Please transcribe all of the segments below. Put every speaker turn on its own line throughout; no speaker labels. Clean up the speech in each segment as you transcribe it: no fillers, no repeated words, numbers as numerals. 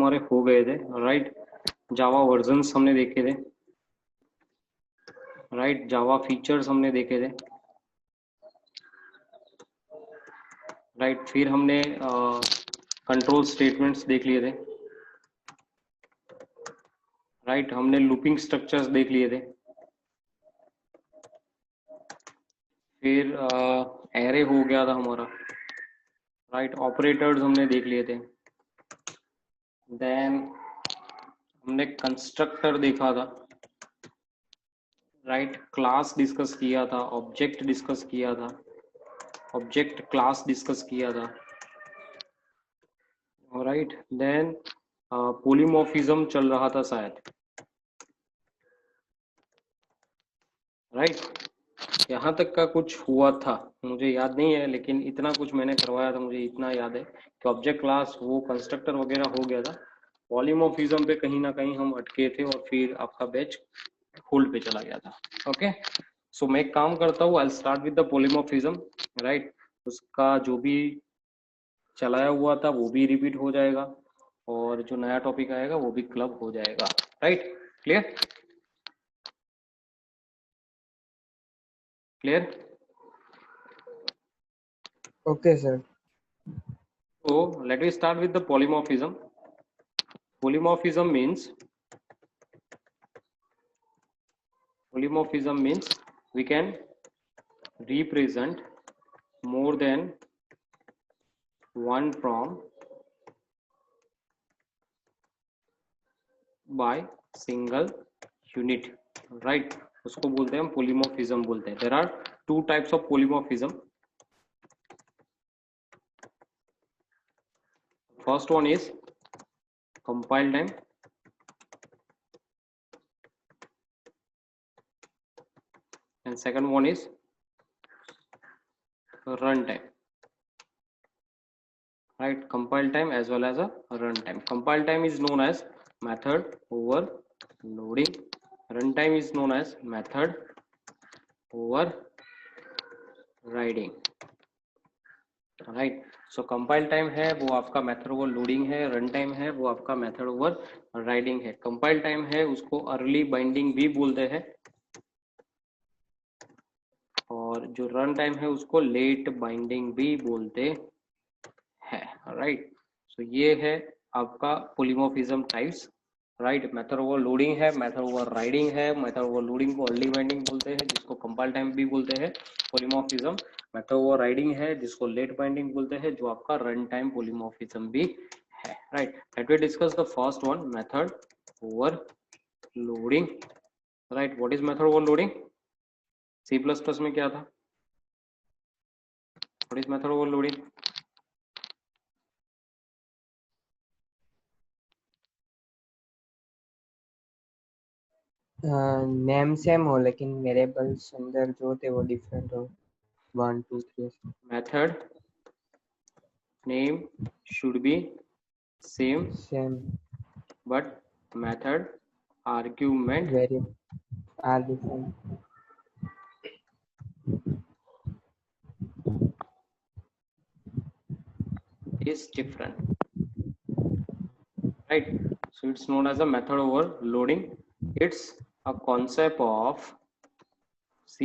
हमारे हो गए थे, राइट। जावा वर्जन्स हमने देखे थे, राइट। जावा फीचर्स हमने देखे थे, राइट। फिर हमने कंट्रोल स्टेटमेंट्स देख लिए थे, राइट। हमने लूपिंग स्ट्रक्चर्स देख लिए थे, फिर एरे हो गया था हमारा, राइट। ऑपरेटर्स हमने देख लिए थे, देन हमने कंस्ट्रक्टर देखा था, राइट। क्लास डिस्कस किया था, ऑब्जेक्ट डिस्कस किया था, ऑब्जेक्ट क्लास डिस्कस किया था, राइट। देन पॉलीमॉर्फिज्म चल रहा था शायद, राइट। यहाँ तक का कुछ हुआ था, मुझे याद नहीं है, लेकिन इतना कुछ मैंने करवाया था, मुझे इतना याद है कि ऑब्जेक्ट क्लास वो कंस्ट्रक्टर वगैरह हो गया था। पॉलीमॉर्फिज्म पे कहीं ना कहीं हम अटके थे और फिर आपका बैच होल्ड पे चला गया था। ओके, सो मैं एक काम करता हूँ, I start with the polymorphism, right. उसका जो भी चलाया हुआ था वो भी रिपीट हो जाएगा और जो नया टॉपिक आएगा वो भी क्लब हो जाएगा, right. Clear clear.
Okay, sir.
So let me start with the polymorphism. Polymorphism means we can represent more than one form by single unit, right। उसको बोलते हैं हम polymorphism बोलते हैं। There are two types of polymorphism. First one is compile time, and second one is run time, right। Compile time as well as a run time. Compile time is known as method overloading, run time is known as method overriding, right. So compile time है वो आपका method overloading है, run time है वो आपका method overriding है। Compile time है उसको अर्ली बाइंडिंग भी बोलते हैं और जो रन टाइम है उसको लेट बाइंडिंग भी बोलते हैं, राइट। सो ये है आपका polymorphism types, right. Method overloading है, मेथड ओवर राइडिंग है। मेथड ओवर लोडिंग को अर्ली बाइंडिंग बोलते हैं जिसको कंपाइल टाइम भी बोलते हैं पॉलीमॉर्फिज्म। मेथड ओवर राइडिंग है जिसको लेट बाइंडिंग बोलते हैं जो आपका रन टाइम पॉलीमॉर्फिज्म भी है, right. Let we discuss the first one, method overloading, right. What is method overloading? C plus plus में क्या था? What is method overloading?
Name same हो लेकिन वेरिएबल्स अंदर जो थे वो डिफरेंट हो, 1 2 3
method name should be same
same,
but method argument
variable are different.
is different, right। So it's known as a method overloading. It's a concept of C++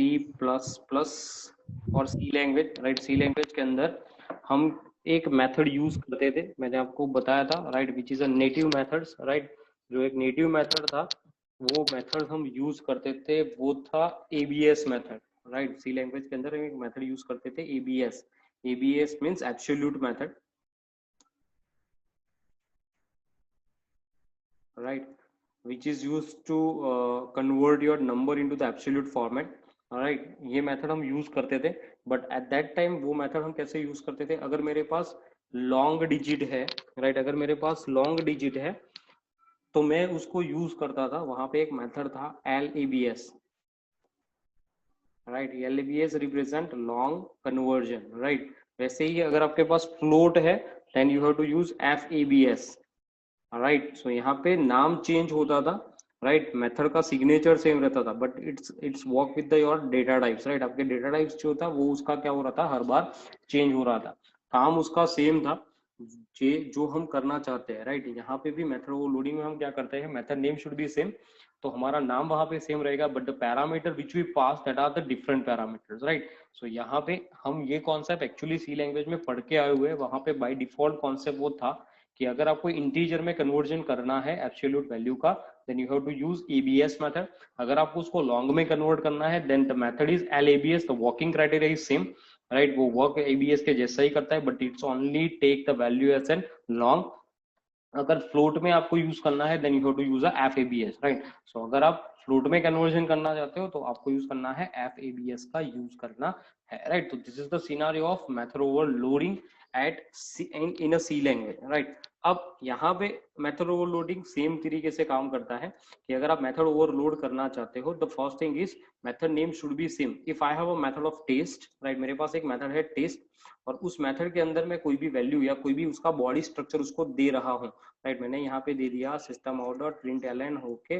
और C language, right. C language के अंदर हम एक method use करते थे, मैंने आपको बताया था, right, which is a native methods, right. जो एक नेटिव मेथड था वो मेथड हम यूज करते थे, वो था ABS method, right. C language के अंदर हम एक मेथड यूज करते थे ABS। ABS means absolute method, right, which is used to convert your number into the absolute format, right। ये मेथड हम यूज करते थे, बट एट दैट टाइम वो मेथड हम कैसे यूज करते थे? अगर मेरे पास लॉन्ग डिजिट है, राइट, अगर मेरे पास लॉन्ग डिजिट है तो मैं उसको यूज करता था, वहां पे एक मेथड था LABS, right. LABS represent long conversion, right. वैसे ही अगर आपके पास फ्लोट है then you have to use FABS, right. सो यहाँ पे नाम चेंज होता था, राइट। मेथड का सिग्नेचर सेम रहता था but it's work with the your data types, right. आपके डेटा टाइप्स जो था वो उसका क्या हो रहा था, हर बार चेंज हो रहा था, काम उसका सेम था जे जो हम करना चाहते हैं, राइट। यहाँ पे भी मेथड ओवरलोडिंग में हम क्या करते हैं, method name should be same, तो हमारा नाम वहां पे सेम रहेगा, but the parameter which we pass that are the different parameters, right. सो यहाँ पे हम ये कॉन्सेप्ट एक्चुअली सी लैंग्वेज में पढ़ के आए हुए हैं। वहां पे बाय डिफॉल्ट कॉन्सेप्ट वो था कि अगर आपको इंटीजर में कन्वर्जन करना है एब्सोल्यूट वैल्यू का, then you have to use ABS method. अगर आपको उसको लॉन्ग में कन्वर्ट करना है, then the method is LABS, the working criteria is same, right. वो वर्क एबीएस के जैसा ही करता है, but it's only take the value as an long. अगर फ्लोट में आपको यूज करना है, then you have to use a FABS, right. So अगर आप फ्लोट में कन्वर्जन करना चाहते हो तो आपको यूज करना है एफएबीएस का यूज करना है, राइट। तो this is the scenario of method overloading at in a C language, right. अब यहाँ पे मेथड ओवरलोडिंग सेम तरीके से काम करता है कि अगर आप मेथड ओवरलोड करना चाहते हो, the first thing is method name should be same. If I have a method of test, right, मेरे पास एक मेथड है टेस्ट, और उस मेथड के अंदर मैं कोई भी वैल्यू या कोई भी उसका बॉडी स्ट्रक्चर उसको दे रहा हूँ, राइट। मैंने यहाँ पे दे दिया सिस्टम आउट डॉट प्रिंटलन होके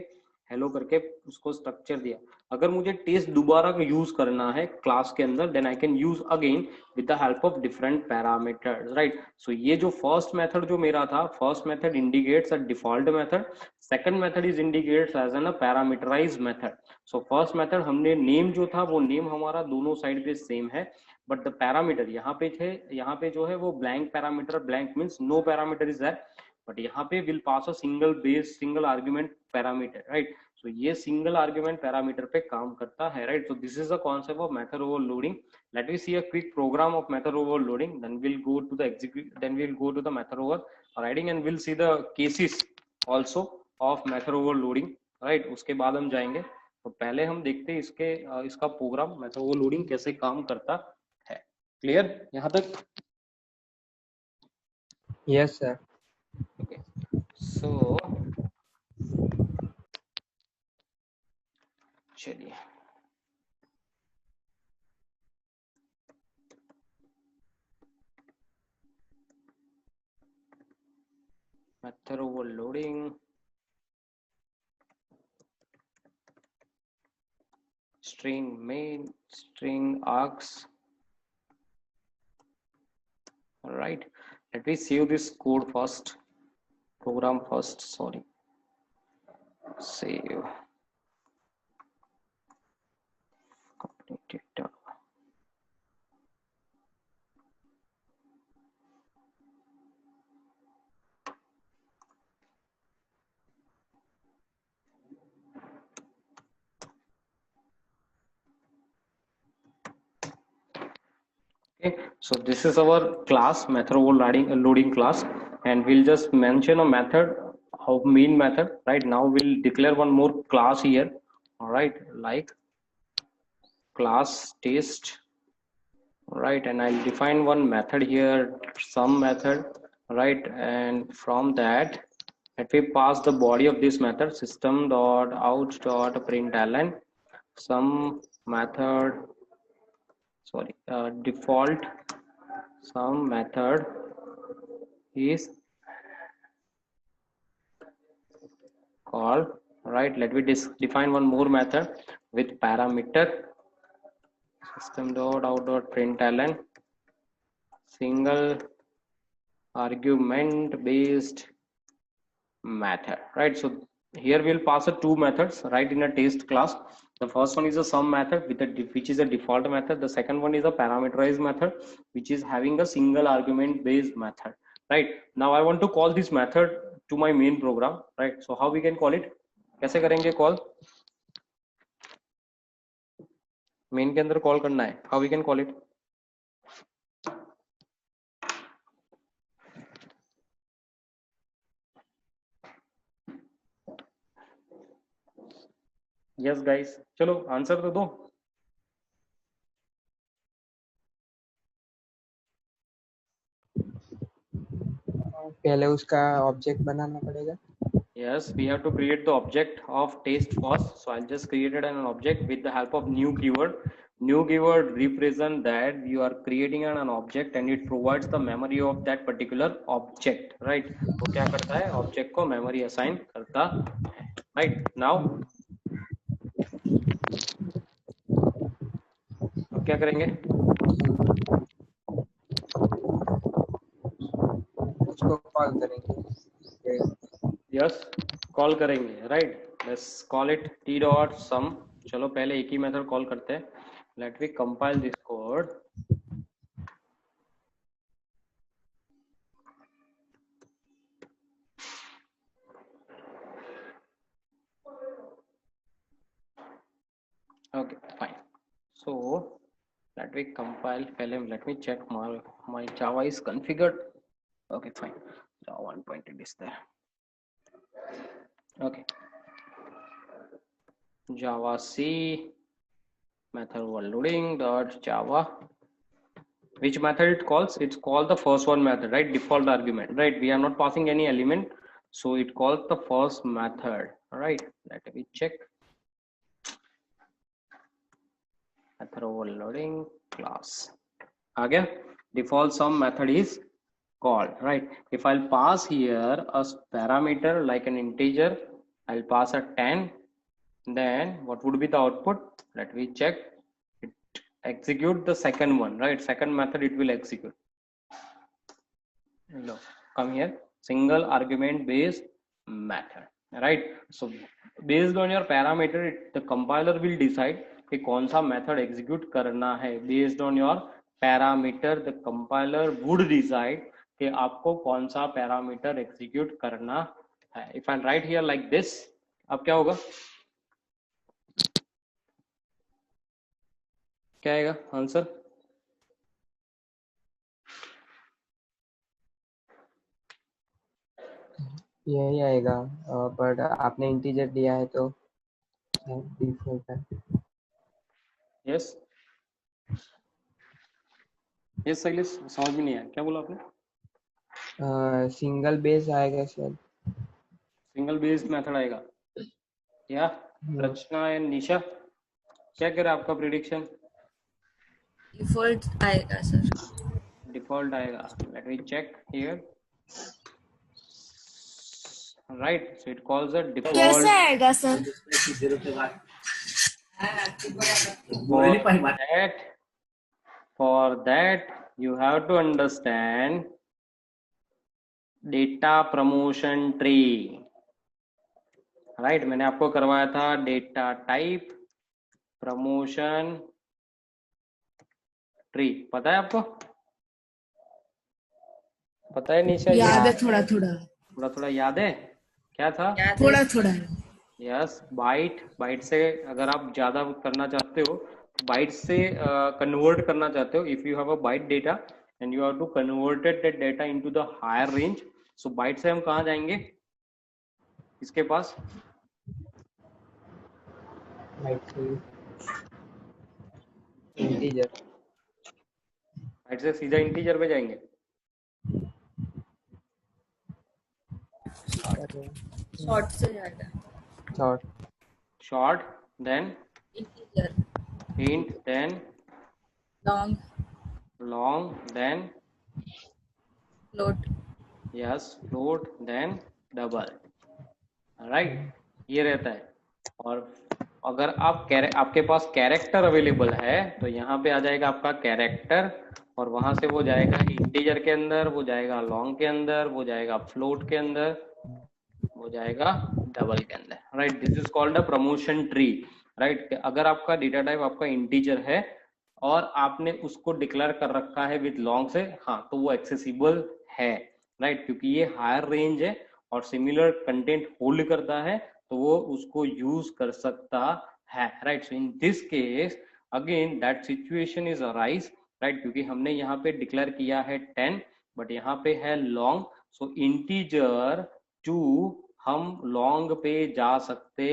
हेलो करके उसको स्ट्रक्चर दिया। अगर मुझे टेस्ट दोबारा का यूज करना है क्लास के अंदर, then I can use again with the help of different parameters, right. So ये जो फर्स्ट मेथड जो मेरा था, first method indicates a default method, second method is indicates as an a parameterized method. So first method हमने name जो था वो name हमारा दोनों साइड पे सेम है, बट द पैरामीटर यहाँ पे थे, यहाँ पे जो है वो blank parameter, blank means no parameter is that, but यहाँ पे will pass a single base single argument parameter, right. So ये सिंगल आर्गुमेंट पैरामीटर पे काम करता है, right. So this is the concept of method overloading. Let we see a quick program of method overloading, then will go to the execute, then will go to the method overriding and will see the cases also of method overloading, right. उसके बाद हम जाएंगे। तो पहले हम देखते हैं इसके इसका प्रोग्राम मेथड ओवरलोडिंग कैसे काम करता है। क्लियर यहाँ तक?
Yes sir.
ओके, सो चलिए method overloading, string main, string args, all right. Let me save this code first, program first, sorry, save, completed. Okay, so this is our class method overloading class, and we'll just mention a method of main method, right. Now we'll declare one more class here, all right, like class test, right, and I'll define one method here, some method, right, and from that let me pass the body of this method, system dot out dot println some method, sorry, default some method is called, right. Let me define one more method with parameter, system dot out dot println single argument based method, right. So here we'll pass a two methods, right, in a test class. The first one is a sum method with a which is a default method. The second one is a parameterized method which is having a single argument based method, right. Now I want to call this method to my main program, right. So how we can call it, कैसे करेंगे call, main के अंदर call करना है, how we can call it, yes guys, चलो answer तो दो।
पहले उसका ऑब्जेक्ट बनाना पड़ेगा।
Yes, we have to create the object of test first. So I'll just create an object with the help of new keyword. New keyword represent that you are creating an object and it provides the memory of that particular object, right. वो क्या करता है, object को memory assign करता है, right. Now अब क्या करेंगे,
कॉल करेंगे।
यस, कॉल करेंगे, right. Let's call it T dot sum. चलो पहले एक ही मेथड कॉल करते हैं। Let we compile this code. Okay, fine. So let me compile film. Let me check my Java is configured. Okay, fine. Java 1.8 is there. Okay. Java C method overloading dot Java. Which method it calls? It's called the first one method, right? Default argument, right? We are not passing any element, so it calls the first method. All right. Let me check. Method overloading class. Again, default sum method is called, right? If I'll pass here a parameter like an integer, I'll pass a 10, then what would be the output? Let me check. It execute the second one, right? Second method it will execute. Look, come here, single argument based method, right? So based on your parameter, the compiler will decide कि कौन सा method execute करना है. Based on your parameter, the compiler would decide कि आपको कौन सा parameter execute करना है. If I write here like this, अब क्या होगा? क्या आएगा आंसर?
यही आएगा, बट आपने इंटीजर दिया है तो डिफॉल्ट है।
यस यस शैलेश, समझ में नहीं आया, क्या बोला आपने?
सिंगल बेस आएगा शायद।
सिंगल बेस्ड मेथड आएगा या? रचना एंड निशा, क्या कह रहा है आपका प्रिडिक्शन?
डिफॉल्ट आएगा सर।
डिफॉल्ट आएगा. Let me check here. Right, so it calls a
कैसे
डिफॉल्ट.
आएगा sir?
For that you have to understand data promotion tree, right? मैंने आपको करवाया था डेटा टाइप प्रमोशन ट्री. पता है आपको? पता है निशा?
याद है थोड़ा थोड़ा।
थोड़ा थोड़ा याद है. क्या था?
थोड़ा थोड़ा।
यस, बाइट से अगर आप ज्यादा करना चाहते हो, बाइट से कन्वर्ट करना चाहते हो, if you have a byte data and you have to converted that data into the higher range, so byte से हम कहाँ जाएंगे? इसके पास
इंटीजर,
बाइट से सीधा इंटीजर पे जाएंगे.
शॉर्ट से जाएगा।
Short then
integer,
int then long then
float.
Yes, float then double, right? ये रहता है. और अगर आपके पास कैरेक्टर अवेलेबल है तो यहाँ पे आ जाएगा आपका कैरेक्टर, और वहां से वो जाएगा इंटीजर के अंदर, वो जाएगा लॉन्ग के अंदर, वो जाएगा फ्लोट के अंदर, वो जाएगा डबल के अंदर, right? This is called a promotion tree, right? अगर आपका डेटा टाइप आपका इंटीजर है और आपने उसको डिक्लेयर कर रखा है विथ लॉन्ग से, हाँ, तो वो एक्सेसिबल है, राइट? क्योंकि ये हायर रेंज है और सिमिलर कंटेंट होल्ड करता है, तो वो उसको यूज कर सकता है, right? So in this case again that situation is arise, right? क्योंकि हमने यहाँ पे डिक्लेयर किया है 10, बट यहाँ पे है लॉन्ग, सो इंटीजर टू हम लॉन्ग पे जा सकते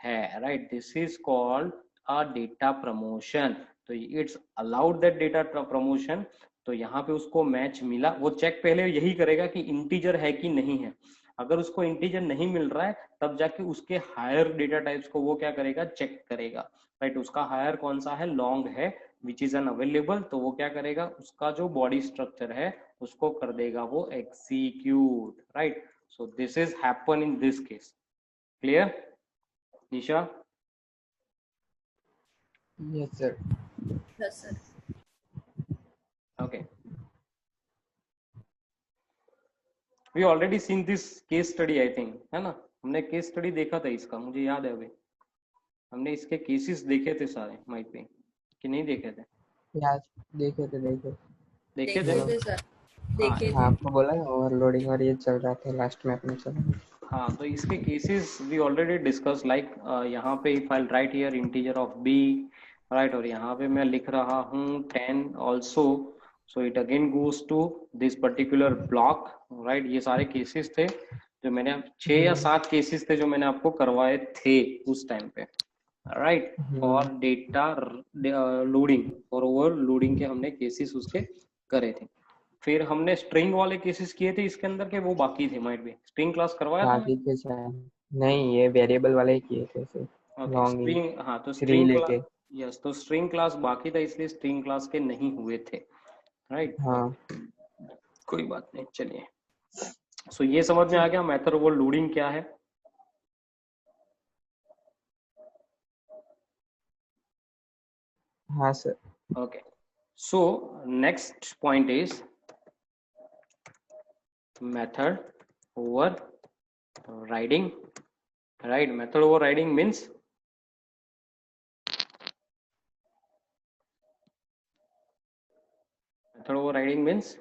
हैं, right? This is called a data promotion. तो it's allowed that data promotion. तो यहाँ पे उसको मैच मिला, वो चेक पहले यही करेगा कि इंटीजर है कि नहीं है. अगर उसको इंटीजर नहीं मिल रहा है तब जाके उसके हायर डेटा टाइप्स को वो क्या करेगा? चेक करेगा, राइट? उसका हायर कौन सा है? लॉन्ग है, विच इज अन अवेलेबल. तो वो क्या करेगा? उसका जो बॉडी स्ट्रक्चर है उसको कर देगा वो execute, right? So this is happen in this case. Clear, Nisha?
Yes sir.
Yes sir.
Okay. We already seen this case study I think, है ना, हमने केस स्टडी देखा था इसका, मुझे याद है अभी, हमने इसके केसेस देखे थे सारे माइट पे, कि नहीं देखे थे?
यार देखे थे
देखे
देखे
थे।
मतलब
थे सर,
हाँ
देखे
हाँ,
थे।
आपको बोला ना ओवरलोडिंग और ये चल रहा था लास्ट में अपने चला।
हाँ, तो इसके cases we already discuss, like यहाँ पे if I write here integer of B, right, और यहाँ पे मैं लिख रहा हूँ 10 also, so it again goes to this particular block, right. ये सारे केसेस थे जो मैंने 6 या 7 केसेस थे जो मैंने आपको करवाए थे उस टाइम पे, right, for data loading, for over loading के हमने केसेस उसके करे थे। फिर हमने स्ट्रिंग वाले केसेस किए थे इसके अंदर के, वो बाकी थे, माइट भी स्ट्रिंग क्लास करवाया था
बाकी के शायद नहीं, ये वेरिएबल वाले ही किए थे सिर्फ
ओके
लॉन्ग इन
स्ट्रिंग, हाँ तो
थ्री
स्ट्रिंग क्लास,
लेके।
यस, तो स्ट्रिंग क्लास बाकी था इसलिए स्ट्रिंग क्लास के नहीं हुए थे, राइट।
हाँ
कोई बात नहीं, चलिए। सो ये समझ में आ गया मेथड ओवर लोडिंग क्या है।
हाँ sir.
Okay, so next point is method over riding, right. Method over riding means method over riding means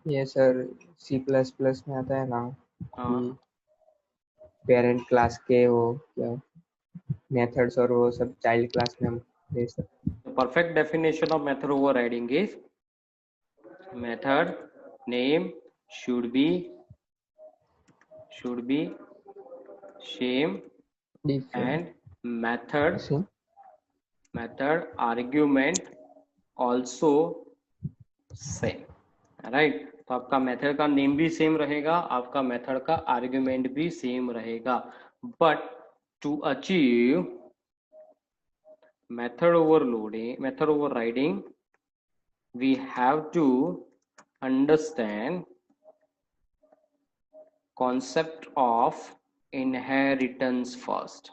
ये सर सी प्लस प्लस में आता है ना
हाँ,
कि पेरेंट क्लास के वो क्या मेथड्स और वो सब चाइल्ड क्लास में हम दे सकते
the perfect definition of method overriding is method name should be same
different
and method argument also same, right. तो आपका मेथड का नेम भी सेम रहेगा, आपका मेथड का आर्ग्यूमेंट भी सेम रहेगा, but to achieve method overriding we have to understand concept of inheritance first,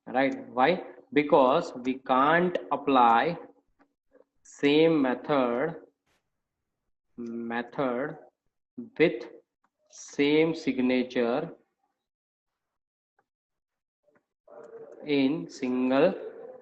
right? Why? Because we can't apply same method with same signature in single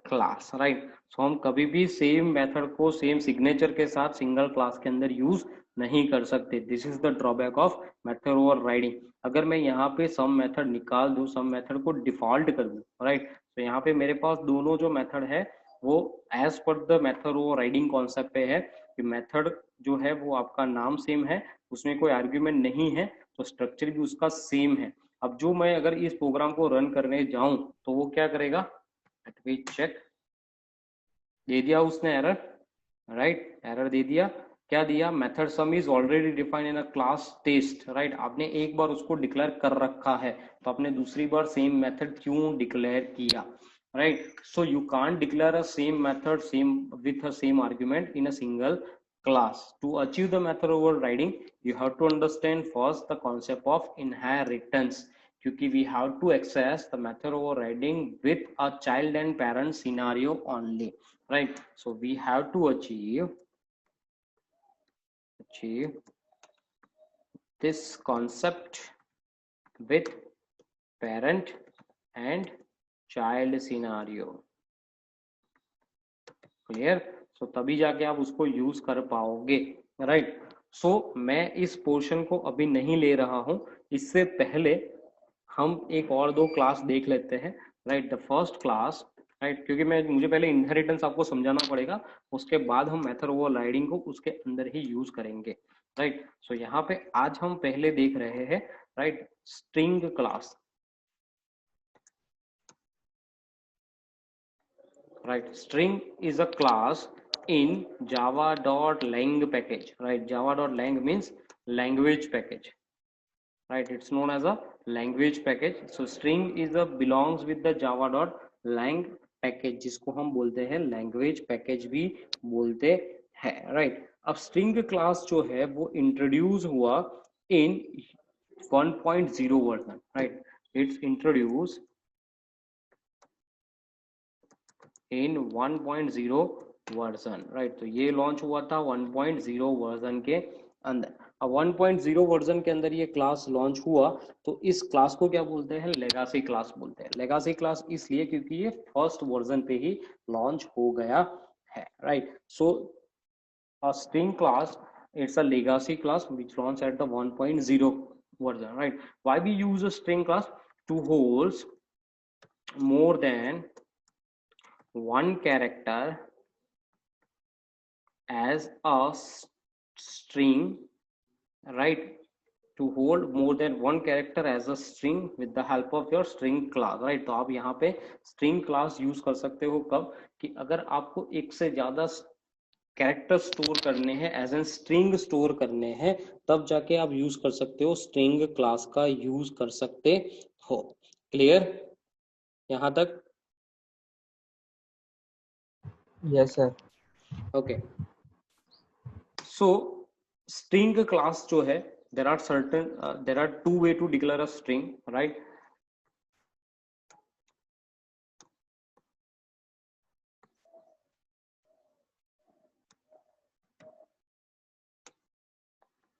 class, right. So हम कभी भी same method को same signature के साथ single class के अंदर use नहीं कर सकते। This is the drawback of method over riding. अगर मैं यहाँ पे सम मेथड निकाल दूं, सम मेथड को डिफॉल्ट कर दूं, राइट, तो यहाँ पे मेरे पास दोनों जो मेथड है वो as per the method overriding concept पे है कि मेथड जो है वो आपका नाम सेम है, उसमें कोई आर्ग्यूमेंट नहीं है, तो स्ट्रक्चर भी उसका सेम है। अब जो मैं अगर इस प्रोग्राम को रन करने जाऊं तो वो क्या करेगा, लेट मी चेक, दे दिया उसने एरर, राइट, एरर दे दिया। क्या दिया, method sum is already defined in a class test, right. आपने एक बार उसको डिक्लेयर कर रखा है तो आपने दूसरी बार सेम मेथड क्यों डिक्लेयर किया, right. So you can't declare a same method same with a same argument in a single class. To achieve the method overriding you have to understand first the concept of inheritance, क्योंकि we have to access the method overriding with a child and parent scenario only, right? So we have to achieve this concept with parent and child scenario, clear. So तभी जाके आप उसको use कर पाओगे, right. सो मैं इस portion को अभी नहीं ले रहा हूं, इससे पहले हम एक और दो क्लास देख लेते हैं, right. The first class, right, क्योंकि मुझे पहले इनहेरिटेंस आपको समझाना पड़ेगा, उसके बाद हम मेथड ओवरराइडिंग को उसके अंदर ही यूज करेंगे, राइट। सो यहाँ पे आज हम पहले देख रहे हैं, right, string class, right? String is a class in java.lang package, right? Java.lang means language package, right? It's known as a language package. So string is a belongs with the java.lang package, जिसको हम बोलते हैं language package भी बोलते हैं, right? अब string class जो है वो introduce हुआ in 1.0 version, right? It's introduced in 1.0 version, right. तो ये लॉन्च हुआ था 1.0 वर्जन के अंदर। अब 1.0 वर्जन के अंदर ये क्लास लॉन्च हुआ, तो इस क्लास को क्या बोलते हैं? लेगासी क्लास बोलते हैं। लेगासी क्लास इसलिए क्योंकि ये फर्स्ट वर्जन पे ही लॉन्च हो गया है, right. So a string class, it's a legacy class which launched at the 1.0 version, right? Why we use a string class? To hold more than one character as a string, right? To hold more than one character as a string with the help of your string class, right? तो आप यहाँ पे string class use कर सकते हो कब? कि अगर आपको एक से ज्यादा कैरेक्टर स्टोर करने हैं, एज एन स्ट्रिंग स्टोर करने हैं, तब जाके आप यूज कर सकते हो, स्ट्रिंग क्लास का यूज कर सकते हो। क्लियर यहां तक?
Yes sir.
Okay, so string class जो है, there are two way to declare a string, right.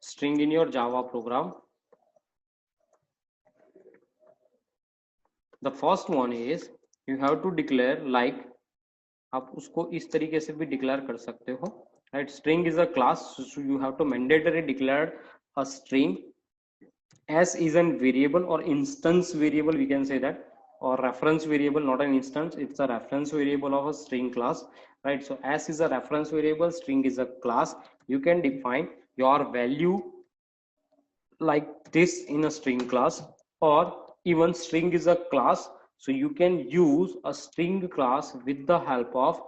string in your Java program. The first one is you have to declare like, आप उसको इस तरीके से भी डिक्लेयर कर सकते हो, right. String is a class, so you have to mandatory declare a string. S is an variable or instance variable, we can say that, or reference variable, not an instance, it's a reference variable of a string class, right? So S is a reference variable, string is a class. You can define your value like this in a string class, or even string is a class, so you can use a string class with the help of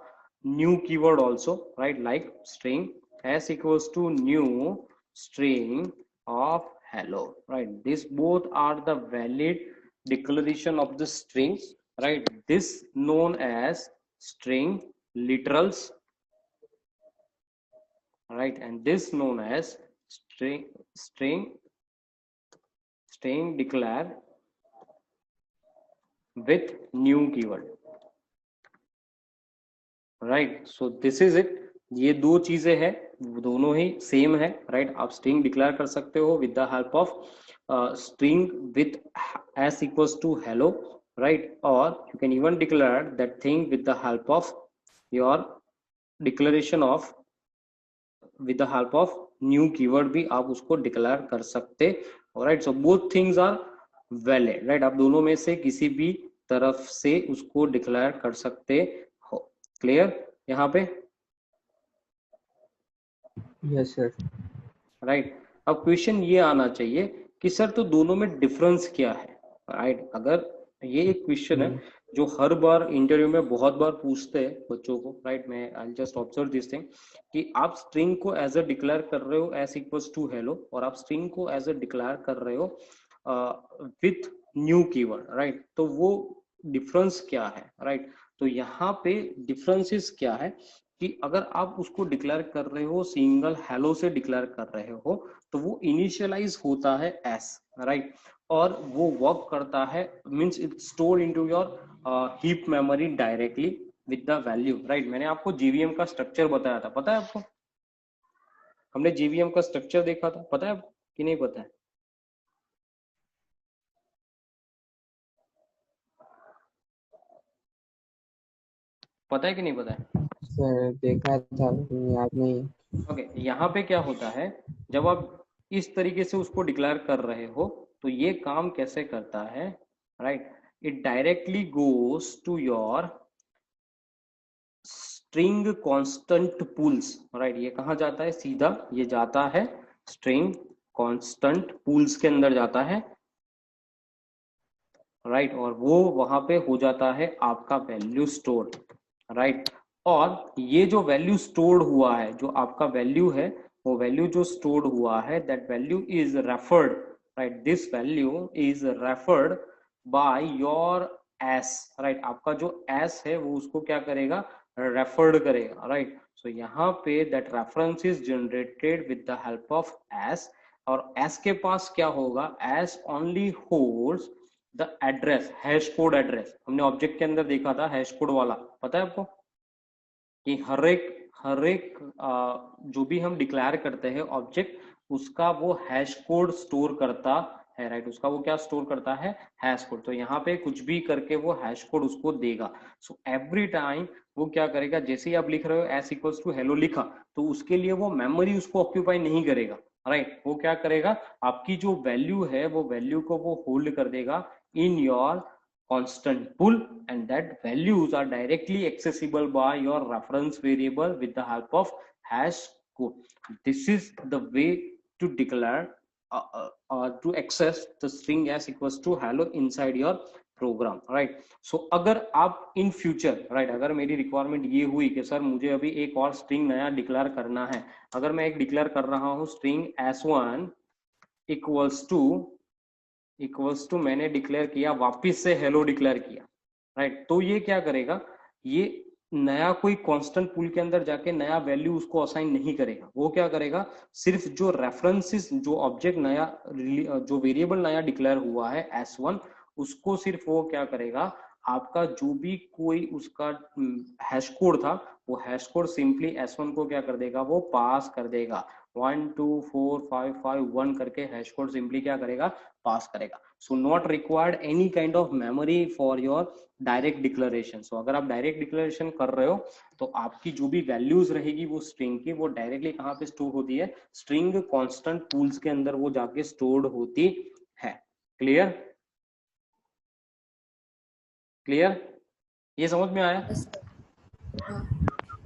new keyword also, right? Like string s equals to new string of hello, right? This both are the valid declaration of the strings, right? This known as string literals, right? And this known as string declare with new keyword, right? So this is it. ये दो चीजें हैं, दोनों ही same है, right. आप string declare कर सकते हो with the help of string with s equals to hello, right? or you can even declare that thing with the help of your declaration of with the help of new keyword भी आप उसको डिक्लेयर कर सकते हो, right. So both things are valid, right. आप दोनों में से किसी भी तरफ से उसको डिक्लेयर कर सकते हो। क्लियर यहाँ पे?
Yes sir.
राइट। अब क्वेश्चन ये आना चाहिए कि सर तो दोनों में डिफरेंस क्या है, राइट। अगर ये एक क्वेश्चन है जो हर बार इंटरव्यू में बहुत बार पूछते हैं बच्चों को, राइट। मैं I just observe this thing कि आप स्ट्रिंग को एज अ डिक्लेयर कर रहे हो एस इक्वल्स टू हेलो, और आप स्ट्रिंग को एज अ डिक्लेयर कर रहे हो विथ न्यू कीवर्ड, राइट। तो वो डिफरेंस क्या है, राइट। तो यहाँ पे डिफरेंसेस क्या है कि अगर आप उसको डिक्लेयर कर रहे हो सिंगल हेलो से डिक्लेयर कर रहे हो, तो वो इनिशियलाइज होता है एस, राइट। और वो वर्क करता है, means it store into your heap memory directly with the value, right. मैंने आपको जीवीएम का स्ट्रक्चर बताया था, पता है आपको? हमने जीवीएम का स्ट्रक्चर देखा था, पता है आपको कि नहीं पता है? पता है कि नहीं पता है?
सर देखा था, याद नहीं।
ओके, यहाँ पे क्या होता है, जब आप इस तरीके से उसको डिक्लेयर कर रहे हो, तो ये काम कैसे करता है, right. It directly goes to your string constant pools, right. ये कहाँ जाता है? सीधा ये जाता है स्ट्रिंग कांस्टेंट पूल्स के अंदर जाता है, राइट। और वो वहां पे हो जाता है आपका वैल्यू स्टोर, राइट। और ये जो वैल्यू स्टोर्ड हुआ है, जो आपका वैल्यू है, वो वैल्यू जो स्टोर्ड हुआ है, that value is referred, right. This value is referred by your S, right. आपका जो एस है वो उसको क्या करेगा? रेफर्ड करेगा, राइट। सो यहाँ पे that reference is generated with the help of S, और एस के पास क्या होगा? S only holds the address, hash code address. हमने ऑब्जेक्ट के अंदर देखा था हैश कोड वाला, पता है आपको? कि हर एक जो भी हम डिक्लेयर करते हैं ऑब्जेक्ट, उसका वो हैश कोड स्टोर करता है, राइट। उसका वो क्या स्टोर करता है, हैश कोड। तो यहाँ पे कुछ भी करके वो हैश कोड उसको देगा। सो एवरी टाइम वो क्या करेगा, जैसे ही आप लिख रहे हो एस इक्वल्स टू हेलो लिखा, तो उसके लिए वो मेमोरी उसको ऑक्यूपाई नहीं करेगा, राइट। वो क्या करेगा, आपकी जो वैल्यू है वो वैल्यू को वो होल्ड कर देगा in your constant pool, and that values are directly accessible by your reference variable with the help of hash code. This is the way to declare to access the string as equals to hello inside your program, right. So अगर आप in future, right, अगर मेरी requirement ये हुई कि sir मुझे अभी एक और स्ट्रिंग नया डिक्लेयर करना है, अगर मैं एक डिक्लेयर कर रहा हूँ स्ट्रिंग s1 इक्वल्स टू मैंने डिक्लेयर किया, वापिस से हेलो डिक्लेयर किया, राइट। तो ये क्या करेगा, ये नया कोई कांस्टेंट पूल के अंदर जाके नया वैल्यू उसको असाइन नहीं करेगा। वो क्या करेगा, सिर्फ जो रेफरेंसेस, जो ऑब्जेक्ट नया, जो वेरिएबल नया डिक्लेयर हुआ है s1, उसको सिर्फ वो क्या करेगा, आपका जो भी कोई उसका हैश कोड था, वो हैश कोड सिंपली s1 को क्या कर देगा, वो पास कर देगा। 1 2 4 5 5 1 करके हैश कोड सिंपली क्या करेगा, पास करेगा। So not required any kind of memory for your direct declaration. So अगर आप डायरेक्ट डिक्लेरेशन कर रहे हो तो आपकी जो भी वैल्यूज रहेगी वो स्ट्रिंग की, वो डायरेक्टली कहाँ पे स्टोर होती है, स्ट्रिंग कांस्टेंट पूल्स के अंदर वो जाके स्टोर्ड होती है। क्लियर, क्लियर, ये समझ में आया,
Yes, sir. हाँ.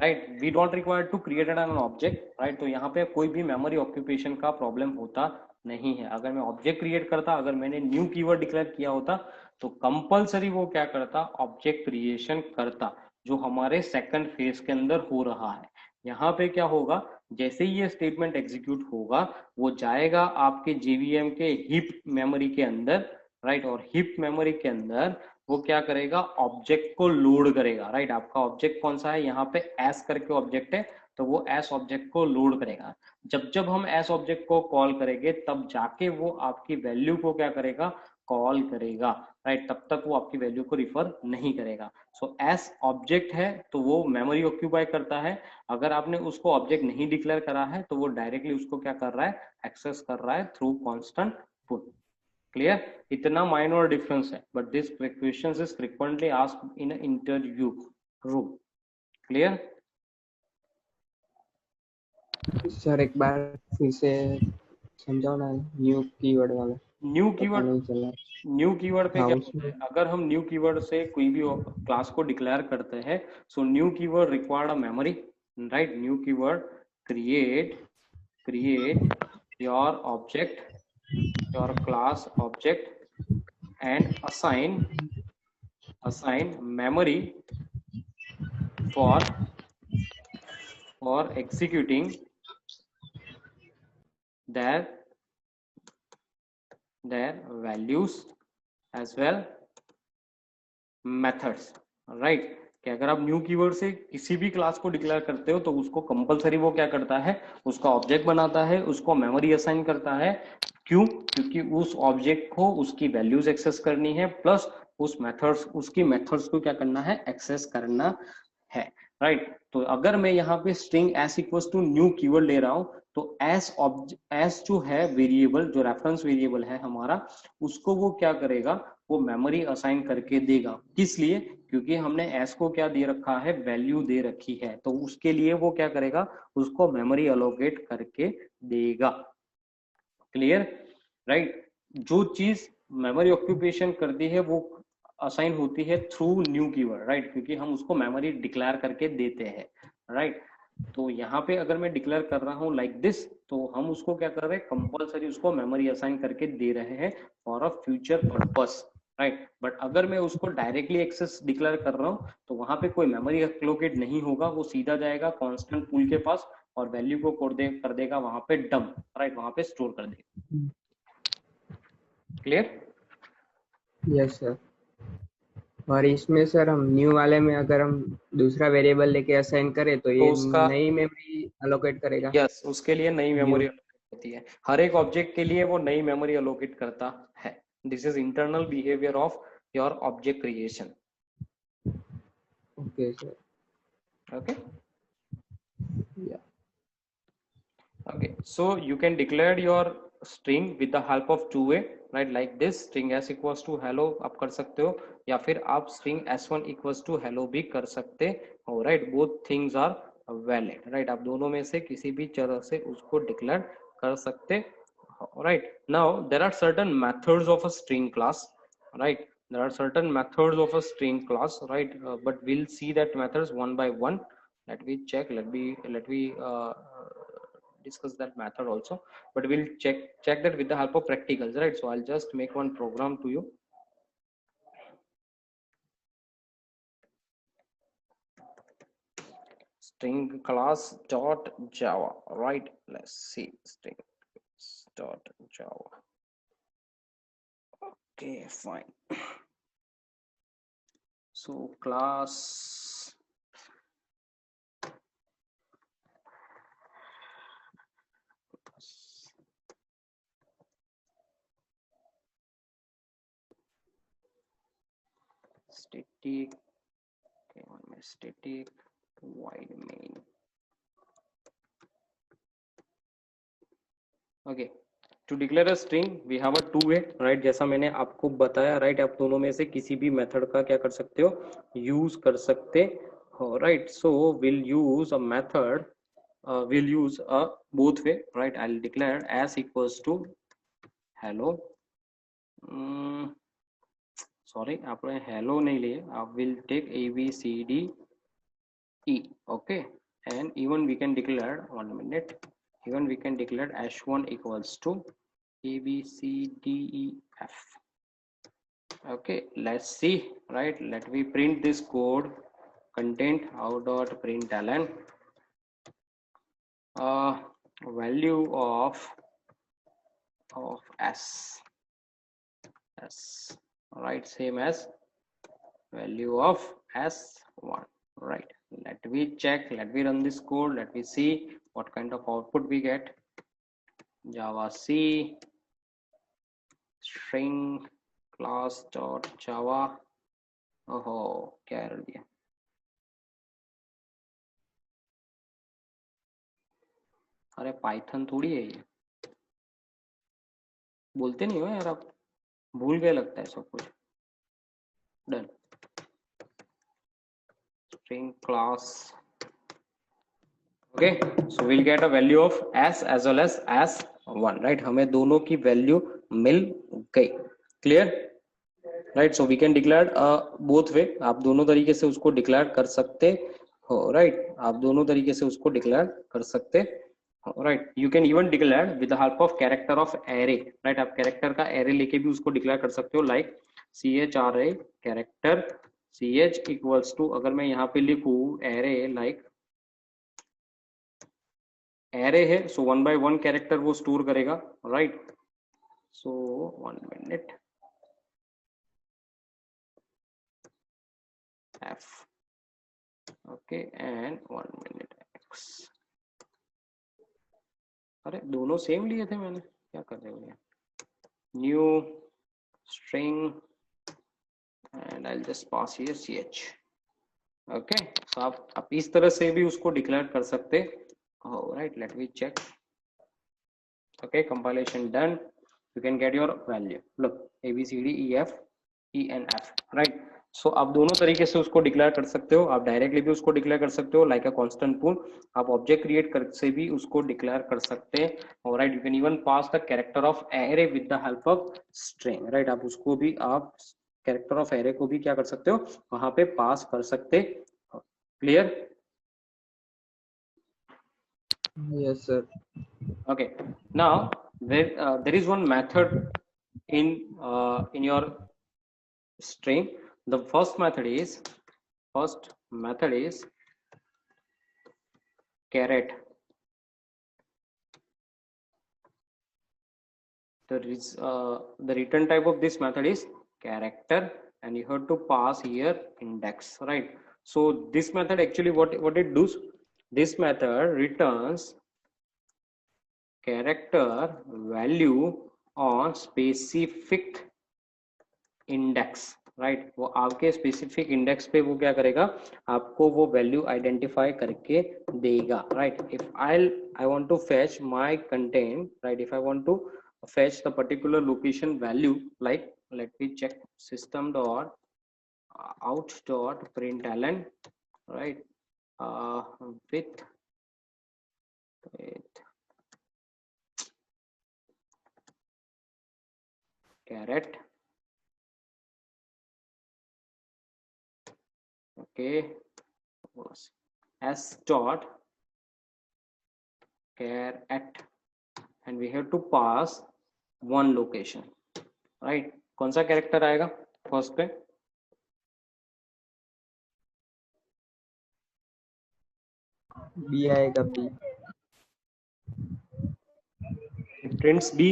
Right. We don't require to create an object, right. तो यहाँ पे कोई भी मेमोरी ऑक्यूपेशन का प्रॉब्लम होता नहीं है। अगर मैं ऑब्जेक्ट क्रिएट करता, अगर मैंने न्यू कीवर्ड डिक्लेयर किया होता, तो कंपलसरी वो क्या करता, ऑब्जेक्ट क्रिएशन करता, जो हमारे सेकंड फेज के अंदर हो रहा है। यहाँ पे क्या होगा, जैसे ही ये स्टेटमेंट एग्जीक्यूट होगा, वो जाएगा आपके जेवीएम के हिप मेमोरी के अंदर, राइट। और हिप मेमोरी के अंदर वो क्या करेगा, ऑब्जेक्ट को लोड करेगा, राइट। आपका ऑब्जेक्ट कौन सा है, यहाँ पे एस करके ऑब्जेक्ट है, तो वो एस ऑब्जेक्ट को लोड करेगा। जब जब हम एस ऑब्जेक्ट को कॉल करेंगे, तब जाके वो आपकी वैल्यू को क्या करेगा, कॉल करेगा, राइट। तब तक वो आपकी वैल्यू को रिफर नहीं करेगा। सो एस ऑब्जेक्ट है तो वो मेमोरी ऑक्यूपाई करता है। अगर आपने उसको ऑब्जेक्ट नहीं डिक्लेयर करा है, तो वो डायरेक्टली उसको क्या कर रहा है, एक्सेस कर रहा है थ्रू कॉन्स्टेंट पुट। क्लियर, इतना माइनर डिफरेंस है, but this question is frequently asked in interview room. Clear
sir एक बार फिर से समझाओ ना, न्यू कीवर्ड वाला।
न्यू
पता
कीवर्ड,
नहीं चला।
न्यू कीवर्ड पे
हाँ
क्या
उसमें
होता है, अगर हम न्यू कीवर्ड से कोई भी क्लास को डिक्लेयर करते हैं, so new keyword required a memory, right. New keyword create your object, your class object, and assign memory for executing their values as well methods, right। कि अगर आप न्यू कीवर्ड से किसी भी क्लास को डिक्लेयर करते हो, तो उसको कंपलसरी वो क्या करता है, उसका ऑब्जेक्ट बनाता है, उसको मेमोरी असाइन करता है। क्यों, क्योंकि उस ऑब्जेक्ट को उसकी वैल्यूज एक्सेस करनी है, प्लस उस मेथड्स, उसकी मेथड्स को क्या करना है, एक्सेस करना है, राइट। तो अगर मैं यहाँ पे string S equals to new keyword ले रहा हूँ, तो एस जो है वेरिएबल, जो रेफरेंस वेरिएबल है हमारा, उसको वो क्या करेगा, वो मेमोरी असाइन करके देगा। किस लिए, क्योंकि हमने एस को क्या दे रखा है, वैल्यू दे रखी है, तो उसके लिए वो क्या करेगा, उसको मेमोरी अलोकेट करके देगा। Clear, right. जो चीज मेमोरी ऑक्यूपेशन करती है वो असाइन होती है थ्रू न्यू कीवर्ड, राइट, क्योंकि हम उसको मेमोरी डिक्लेयर करके देते हैं, राइट। तो यहाँ पे अगर मैं डिक्लेयर कर रहा हूँ लाइक दिस, तो हम उसको क्या कर रहे हैं, कंपलसरी उसको मेमोरी असाइन करके दे रहे हैं for a future purpose, right. But अगर मैं उसको डायरेक्टली एक्सेस डिक्लेयर कर रहा हूँ, तो वहां पे कोई मेमोरी एलोकेट नहीं होगा, वो सीधा जाएगा कांस्टेंट पूल के पास और वैल्यू को कर देगा वहां पे डंप, राइट, वहां पे स्टोर कर देगा। Clear,
yes sir. और इसमें सर हम न्यू वाले में अगर हम दूसरा वेरिएबल लेके असाइन करें, तो ये
उसका
नई मेमोरी अलोकेट करेगा।
यस, उसके लिए नई
न्यू
मेमोरी अलोकेट होती है, हर एक ऑब्जेक्ट के लिए वो नई मेमोरी अलोकेट करता है। This is internal behaviour of your object creation.
Okay sir.
Okay.
Yeah.
Okay, so you can declare your string with the help of two way, right? Like this, string s equals to hello आप कर सकते हो, या फिर आप string s1 equals to hello भी कर सकते हो, right? Both things are valid, right? आप दोनों में से किसी भी तरह से उसको declare कर सकते हो, right? Now there are certain methods of a string class, right? There are certain methods of a string class, right? But we'll see that methods one by one. Let me check. Let me discuss that method also, but we'll check that with the help of practicals, right? So I'll just make one program to you. String class dot java, right? Let's see, string dot java. Okay, fine. So class static, okay, one minute, static void main. Okay, to declare a string we have a two way, right? जैसा मैंने आपको बताया, right? आप दोनों में से किसी भी मेथड का क्या कर सकते हो, यूज कर सकते हो, right? So we'll use a method, we'll use a both way, right? I'll declare as equals to hello. Sorry, आपने hello नहीं लिए, आप will take a b c d e, okay? And even we can declare, one minute, even we can declare h1 equals to a b c d e f. Okay, let's see, right? Let me print this code. Content how dot println value of s, right? Same as value of s1, right? Let me check, let me run this code, let me see what kind of output we get. Java C string class dot java. ओहो, क्या error दिया? अरे Python थोड़ी है ये, बोलते नहीं हो यार आप, भूल गए लगता है सब कुछ. Done. String class. Okay, so we'll get a value of s as well as s1, right? हमें दोनों की वैल्यू मिल गई. Clear, right? So we can declare both way, आप दोनों तरीके से उसको डिक्लेयर कर सकते हो, राइट? आप दोनों तरीके से उसको डिक्लेयर कर सकते हो, right? You can even declare with the help of character of array, right? आप कैरेक्टर का एरे लेके भी उसको डिक्लेयर कर सकते हो, like CHRA character CH equals to, अगर मैं यहाँ पे लिखूं एरे, लाइक एरे है, सो 1 by 1 कैरेक्टर वो स्टोर करेगा, right? So 1 minute, f, okay, and 1 minute x. अरे दोनों सेम लिए थे मैंने, क्या कर रहे हो ये? New string and I just pass here ch. Okay, so आप इस तरह से भी उसको डिक्लेयर कर सकते हो, right? Let me check. Okay, compilation done. You can get your value. Look, A B C D E F E N F, right? So आप दोनों तरीके से उसको डिक्लेयर कर सकते हो. आप डायरेक्टली भी उसको डिक्लेयर कर सकते हो लाइक अ कांस्टेंट पूल. आप ऑब्जेक्ट क्रिएट कर से भी उसको डिक्लेयर कर सकते हो, right? You can even pass the character of array with the help of string, right? आप उसको भी, आप कैरेक्टर ऑफ एरे को भी क्या कर सकते हो, वहां पे पास कर सकते हो. Clear?
Yes, sir.
Okay, now there is one method in your string. The first method is caret. The return type of this method is character, and you have to pass here index, right? So this method actually what it does, this method returns character value on specific index, right वो आपके specific index पे वो क्या करेगा, आपको वो value identify करके देगा, right. If I want to fetch my content, right, if I want to fetch the particular location value, like let me check system dot out dot println, right, uh, with caret, okay, s dot caret, and we have to pass one location, right। कौन सा character आएगा first पे,
B आएगा, B.
Prints B,